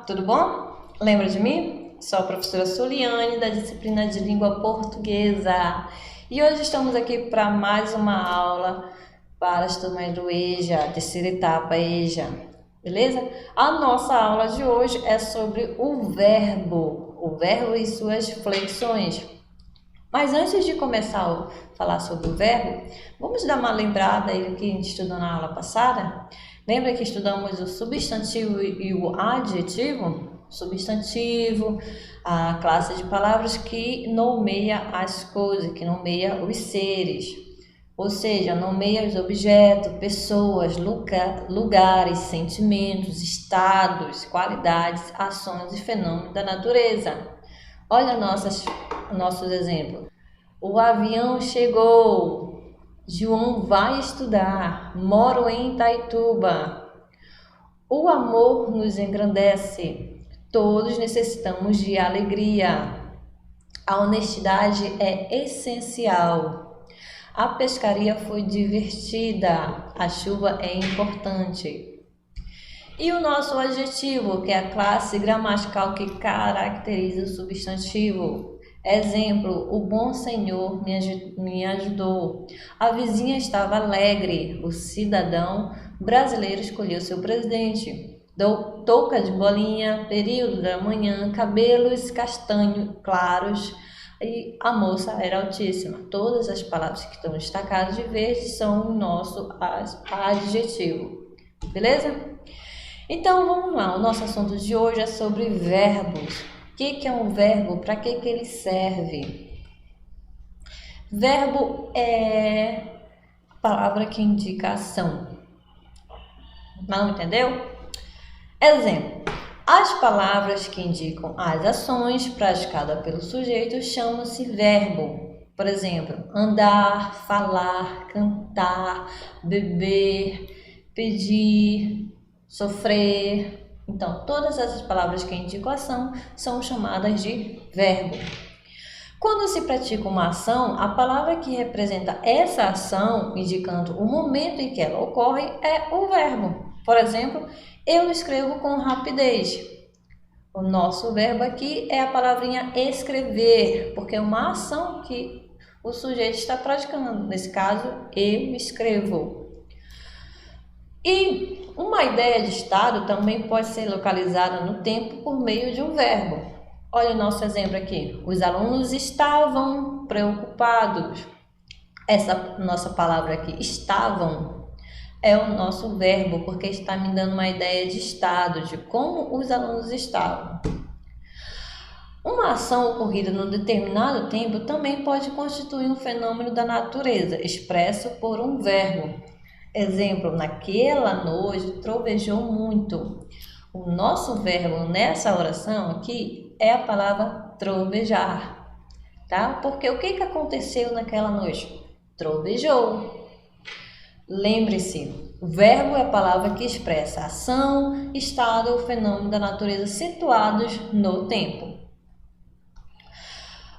tudo bom? Lembra de mim? Sou a professora Soliane, da disciplina de Língua Portuguesa. E hoje estamos aqui para mais uma aula para as turmas do EJA, terceira etapa EJA, beleza? A nossa aula de hoje é sobre o verbo e suas flexões. Mas antes de começar a falar sobre o verbo, vamos dar uma lembrada aí que a gente estudou na aula passada? Lembra que estudamos o substantivo e o adjetivo? Substantivo, a classe de palavras que nomeia as coisas, que nomeia os seres. Ou seja, nomeia os objetos, pessoas, lugares, sentimentos, estados, qualidades, ações e fenômenos da natureza. Olha nossos exemplos. O avião chegou. João vai estudar. Moro em Itaituba. O amor nos engrandece. Todos necessitamos de alegria. A honestidade é essencial. A pescaria foi divertida. A chuva é importante. E o nosso adjetivo, que é a classe gramatical que caracteriza o substantivo. Exemplo, o bom senhor me ajudou. A vizinha estava alegre. O cidadão brasileiro escolheu seu presidente. Touca de bolinha, período da manhã, cabelos castanhos claros e a moça era altíssima. Todas as palavras que estão destacadas de verde são o nosso adjetivo. Beleza? Então vamos lá, o nosso assunto de hoje é sobre verbos. O que é um verbo? Para que ele serve? Verbo é a palavra que indica ação. Não entendeu? Exemplo, as palavras que indicam as ações praticadas pelo sujeito chamam-se verbo. Por exemplo, andar, falar, cantar, beber, pedir, sofrer. Então, todas essas palavras que indicam ação são chamadas de verbo. Quando se pratica uma ação, a palavra que representa essa ação, indicando o momento em que ela ocorre, é o verbo. Por exemplo, eu escrevo com rapidez. O nosso verbo aqui é a palavrinha escrever, porque é uma ação que o sujeito está praticando. Nesse caso, eu escrevo. E uma ideia de estado também pode ser localizada no tempo por meio de um verbo. Olha o nosso exemplo aqui. Os alunos estavam preocupados. Essa nossa palavra aqui, estavam, é o nosso verbo, porque está me dando uma ideia de estado, de como os alunos estavam. Uma ação ocorrida num determinado tempo também pode constituir um fenômeno da natureza, expresso por um verbo. Exemplo, naquela noite trovejou muito. O nosso verbo nessa oração aqui é a palavra trovejar, tá? Porque o que aconteceu naquela noite? Trovejou. Lembre-se, o verbo é a palavra que expressa ação, estado ou fenômeno da natureza situados no tempo.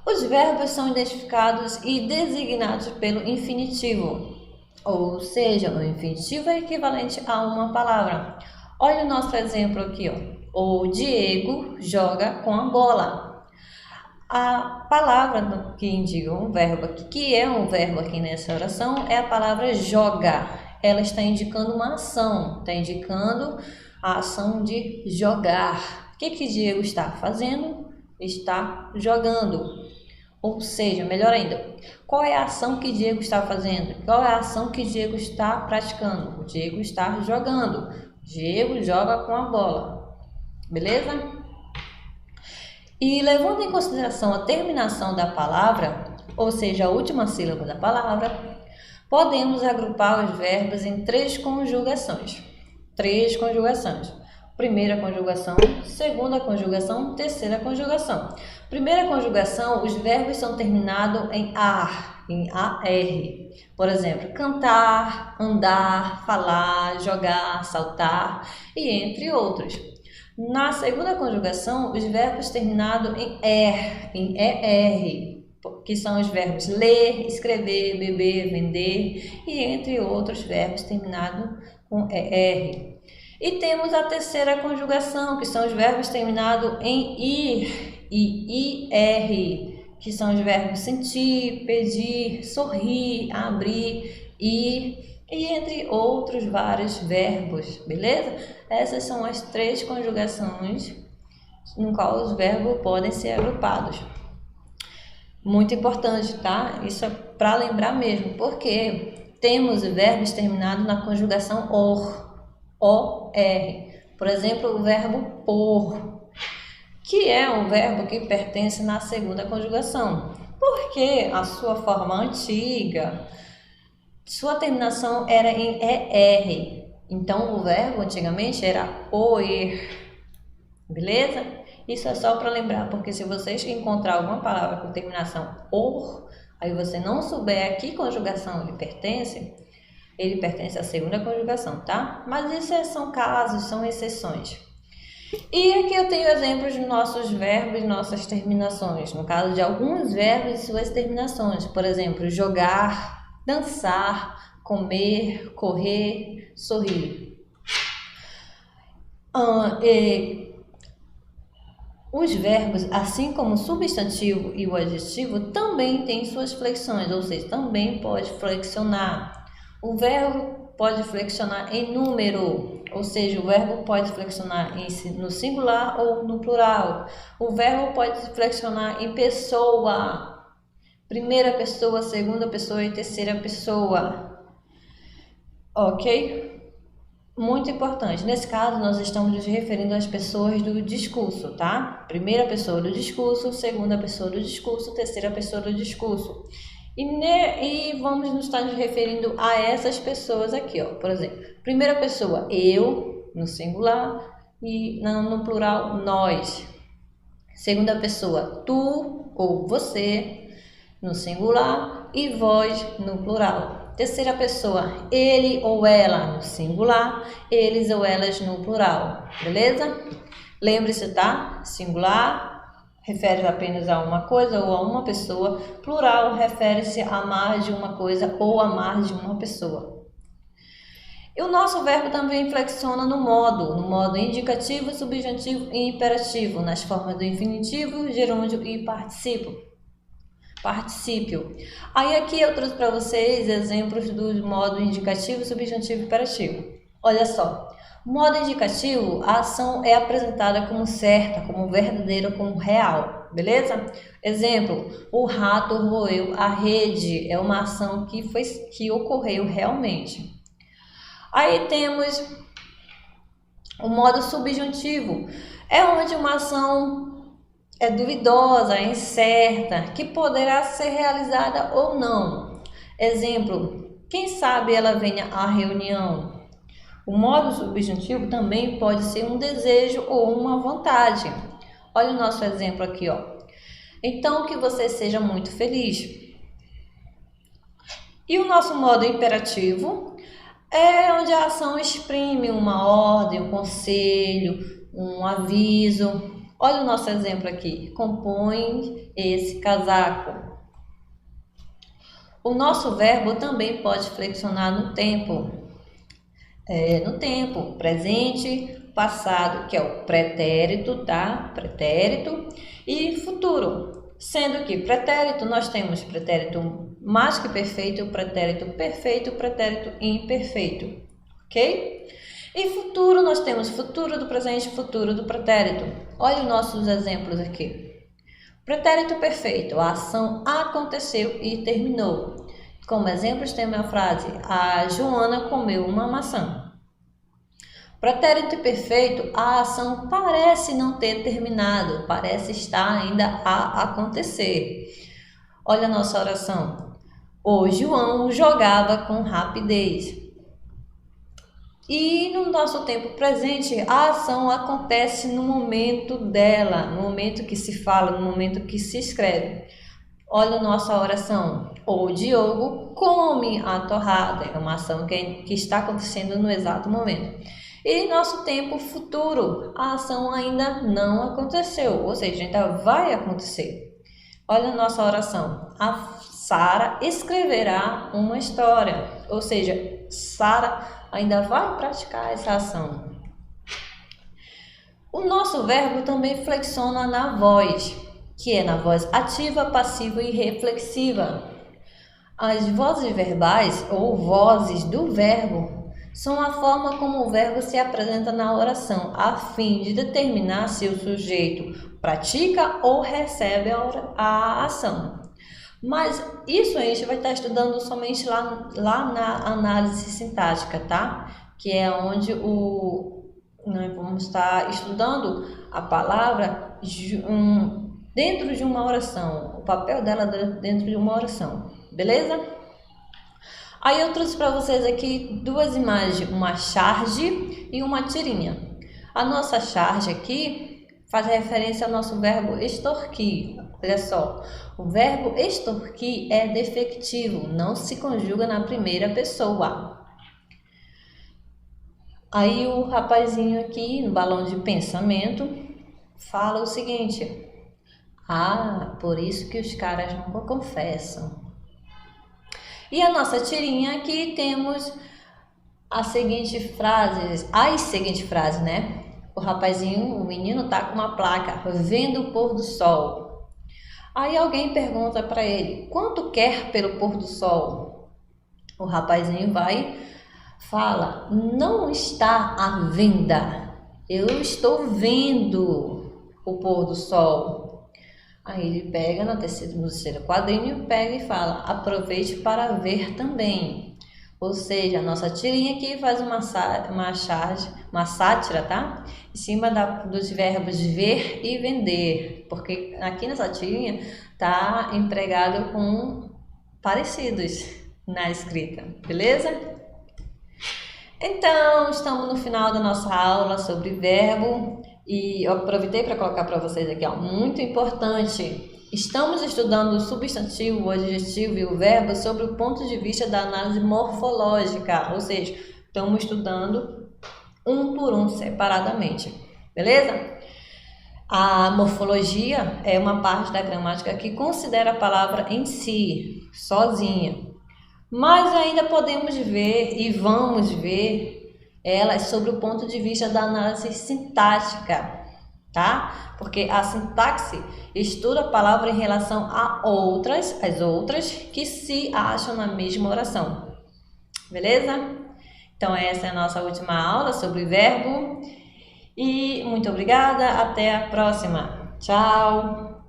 Os verbos são identificados e designados pelo infinitivo. Ou seja, o infinitivo é equivalente a uma palavra. Olha o nosso exemplo aqui, ó. O Diego joga com a bola. A palavra que indica um verbo aqui, que é um verbo aqui nessa oração, é a palavra joga. Ela está indicando uma ação, está indicando a ação de jogar. O que Diego está fazendo? Está jogando. Ou seja, melhor ainda, qual é a ação que Diego está fazendo? Qual é a ação que Diego está praticando? O Diego está jogando. Diego joga com a bola. Beleza? E levando em consideração a terminação da palavra, ou seja, a última sílaba da palavra, podemos agrupar os verbos em três conjugações. Primeira conjugação, segunda conjugação, terceira conjugação. Primeira conjugação, os verbos são terminados em AR. Por exemplo, cantar, andar, falar, jogar, saltar e entre outros. Na segunda conjugação, os verbos terminados em ER, que são os verbos ler, escrever, beber, vender e entre outros verbos terminados com ER. E temos a terceira conjugação, que são os verbos terminados em ir e ir, que são os verbos sentir, pedir, sorrir, abrir, ir e entre outros vários verbos, beleza? Essas são as 3 conjugações no qual os verbos podem ser agrupados. Muito importante, tá? Isso é para lembrar mesmo, porque temos verbos terminados na conjugação OR. Por exemplo, o verbo por, que é um verbo que pertence na segunda conjugação, porque a sua forma antiga, sua terminação era em ER. Então, o verbo antigamente era oer, beleza? Isso é só para lembrar, porque se vocês encontrar alguma palavra com terminação OR, aí você não souber a que conjugação ele pertence à segunda conjugação, tá? Mas isso são casos, são exceções. E aqui eu tenho exemplos de nossos verbos e nossas terminações, no caso de alguns verbos e suas terminações. Por exemplo, jogar, dançar, comer, correr, sorrir. Os verbos, assim como o substantivo e o adjetivo, também têm suas flexões, ou seja, também pode flexionar. O verbo pode flexionar em número, ou seja, o verbo pode flexionar no singular ou no plural. O verbo pode flexionar em pessoa, primeira pessoa, segunda pessoa e terceira pessoa. Ok? Muito importante. Nesse caso, nós estamos nos referindo às pessoas do discurso, tá? Primeira pessoa do discurso, segunda pessoa do discurso, terceira pessoa do discurso. E vamos nos estar nos referindo a essas pessoas aqui, ó. Por exemplo, primeira pessoa, eu, no singular, e no plural, nós. Segunda pessoa, tu ou você, no singular, e vós, no plural. Terceira pessoa, ele ou ela no singular, eles ou elas no plural, beleza? Lembre-se, tá? Singular refere apenas a uma coisa ou a uma pessoa, plural refere-se a mais de uma coisa ou a mais de uma pessoa. E o nosso verbo também flexiona no modo indicativo, subjuntivo e imperativo, nas formas do infinitivo, gerúndio e particípio. Aí aqui eu trouxe para vocês exemplos do modo indicativo, subjuntivo e imperativo. Olha só, modo indicativo, a ação é apresentada como certa, como verdadeira, como real, beleza? Exemplo, o rato roeu a rede, é uma ação que ocorreu realmente. Aí temos o modo subjuntivo, é onde uma ação é duvidosa, é incerta, que poderá ser realizada ou não. Exemplo, quem sabe ela venha à reunião. O modo subjuntivo também pode ser um desejo ou uma vontade. Olha o nosso exemplo aqui, ó. Então, que você seja muito feliz. E o nosso modo imperativo é onde a ação exprime uma ordem, um conselho, um aviso. Olha o nosso exemplo aqui. Compõe esse casaco. O nosso verbo também pode flexionar no tempo. No tempo, presente, passado, que é o pretérito, tá? Pretérito e futuro. Sendo que pretérito, nós temos pretérito mais que perfeito, pretérito perfeito, pretérito imperfeito, ok? E futuro, nós temos futuro do presente, futuro do pretérito. Olha os nossos exemplos aqui. Pretérito perfeito, a ação aconteceu e terminou. Como exemplos temos a frase, a Joana comeu uma maçã. Pretérito perfeito, a ação parece não ter terminado, parece estar ainda a acontecer. Olha a nossa oração. O João jogava com rapidez. E no nosso tempo presente, a ação acontece no momento dela, no momento que se fala, no momento que se escreve. Olha a nossa oração. O Diogo come a torrada. É uma ação que está acontecendo no exato momento. E nosso tempo futuro, a ação ainda não aconteceu, ou seja, ainda vai acontecer. Olha a nossa oração. A Sara escreverá uma história, ou seja, Sara ainda vai praticar essa ação. O nosso verbo também flexiona na voz, que é na voz ativa, passiva e reflexiva. As vozes verbais ou vozes do verbo são a forma como o verbo se apresenta na oração, a fim de determinar se o sujeito pratica ou recebe a ação. Mas isso a gente vai estar estudando somente lá na análise sintática, tá? Que é onde nós vamos estar estudando a palavra dentro de uma oração, o papel dela dentro de uma oração, beleza? Aí eu trouxe para vocês aqui duas imagens, uma charge e uma tirinha. A nossa charge aqui faz referência ao nosso verbo extorquir. Olha só, o verbo extorquir é defectivo, não se conjuga na primeira pessoa. Aí o rapazinho aqui, no balão de pensamento, fala o seguinte: ah, por isso que os caras nunca confessam. E a nossa tirinha aqui temos as seguintes frases, né? O rapazinho, o menino tá com uma placa, vendo o pôr do sol. Aí alguém pergunta para ele, quanto quer pelo pôr do sol? O rapazinho fala, não está à venda, eu estou vendo o pôr do sol. Aí ele pega no terceiro quadrinho, pega e fala, aproveite para ver também. Ou seja, a nossa tirinha aqui faz uma sátira, tá? Em cima dos verbos ver e vender, porque aqui nessa tirinha tá empregado com parecidos na escrita, beleza? Então, estamos no final da nossa aula sobre verbo e eu aproveitei para colocar para vocês aqui, ó, muito importante. Estamos estudando o substantivo, o adjetivo e o verbo sobre o ponto de vista da análise morfológica, ou seja, estamos estudando um por um separadamente, beleza? A morfologia é uma parte da gramática que considera a palavra em si, sozinha, mas ainda podemos ver e vamos ver elas sobre o ponto de vista da análise sintática, tá? Porque a sintaxe estuda a palavra em relação a as outras que se acham na mesma oração. Beleza? Então essa é a nossa última aula sobre verbo e muito obrigada, até a próxima. Tchau!